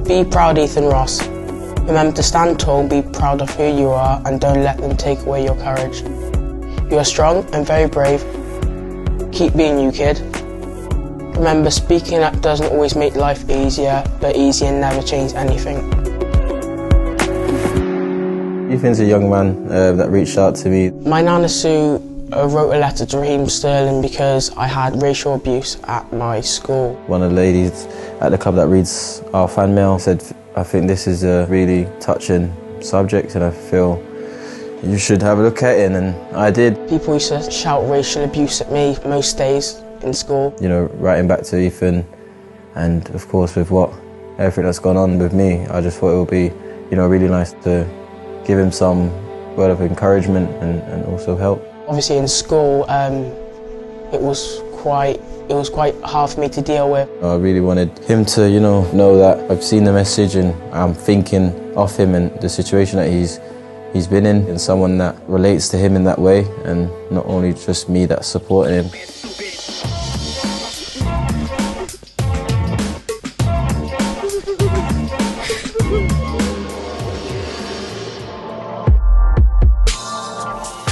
Be proud, Ethan Ross. Remember to stand tall, be proud of who you are, and don't let them take away your courage. You are strong and very brave. Keep being you, kid. Remember, speaking up doesn't always make life easier, but easier never changes anything. Ethan's a young man that reached out to me. My Nana Sue wrote a letter to Raheem Sterling because I had racial abuse at my school. One of the ladies at the club that reads our fan mail said, I think this is a really touching subject and I feel you should have a look at it, and I did. People used to shout racial abuse at me most days in school. You know, writing back to Ethan, and of course with everything that's gone on with me, I just thought it would be, really nice to give him some word of encouragement and also help. Obviously in school, it was quite hard for me to deal with. I really wanted him to, know that I've seen the message and I'm thinking of him and the situation that he's been in, and someone that relates to him in that way, and not only just me that's supporting him.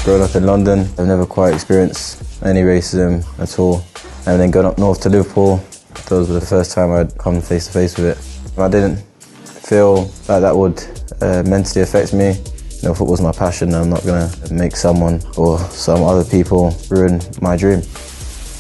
Growing up in London, I've never quite experienced any racism at all. And then going up north to Liverpool, those were the first time I'd come face to face with it. I didn't feel like that would mentally affect me. Football's my passion, and I'm not going to make someone or some other people ruin my dream.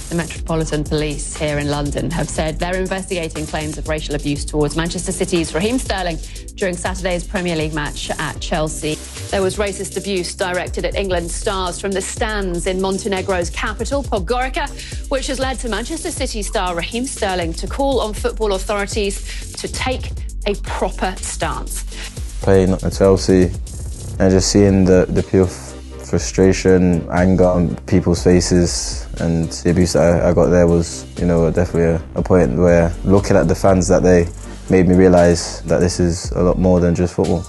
The Metropolitan Police here in London have said they're investigating claims of racial abuse towards Manchester City's Raheem Sterling during Saturday's Premier League match at Chelsea. There was racist abuse directed at England stars from the stands in Montenegro's capital, Podgorica, which has led to Manchester City star Raheem Sterling to call on football authorities to take a proper stance. Playing at Chelsea and just seeing the pure frustration, anger on people's faces, and the abuse that I got there was, definitely a point where looking at the fans that they made me realise that this is a lot more than just football.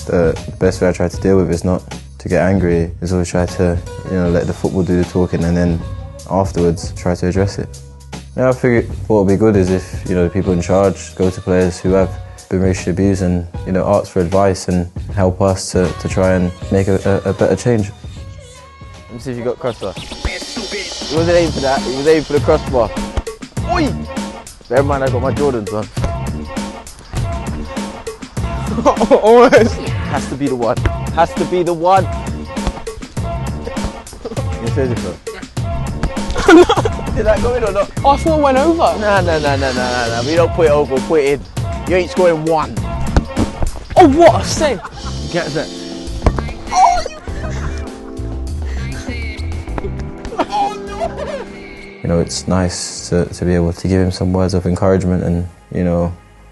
The best way I try to deal with it is not to get angry, is always try to, let the football do the talking, and then afterwards try to address it. Yeah, I figured what would be good is if, the people in charge go to players who have been racially abused and, ask for advice and help us to try and make a better change. Let me see if you got crossbar. He wasn't aiming for that, he was aiming for the crossbar. Oi! Never mind, I got my Jordans on. Almost. Has to be the one. Has to be the one. You said it first. Did that go in or not? Oh, I thought it went over. No. We don't put it over, put it in. You ain't scoring one. Oh, what a save. Get that. Oh no! It's nice to be able to give him some words of encouragement, and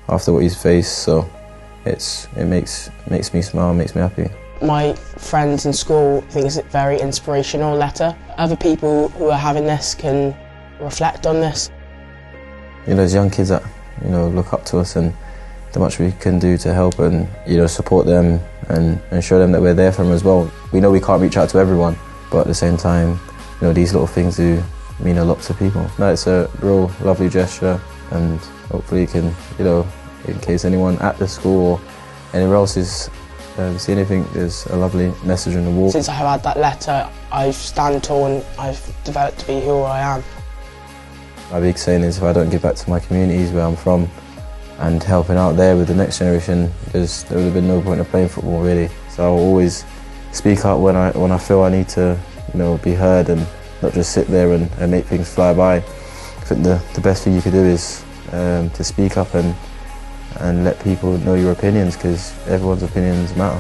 after what he's faced, so it makes me smile, makes me happy. My friends in school think it's a very inspirational letter. Other people who are having this can reflect on this. There's young kids that look up to us, and the much we can do to help and support them and show them that we're there for them as well. We know we can't reach out to everyone, but at the same time, these little things do mean a lot to people. No, it's a real lovely gesture, and hopefully you can, in case anyone at the school or anywhere else is see anything, there's a lovely message on the wall. Since I have had that letter, I've stand tall and I've developed to be who I am. My big saying is, if I don't give back to my communities where I'm from and helping out there with the next generation, there would have been no point of playing football really. So I'll always speak up when I feel I need to, be heard, and not just sit there and make things fly by. I think the best thing you could do is to speak up and let people know your opinions, because everyone's opinions matter.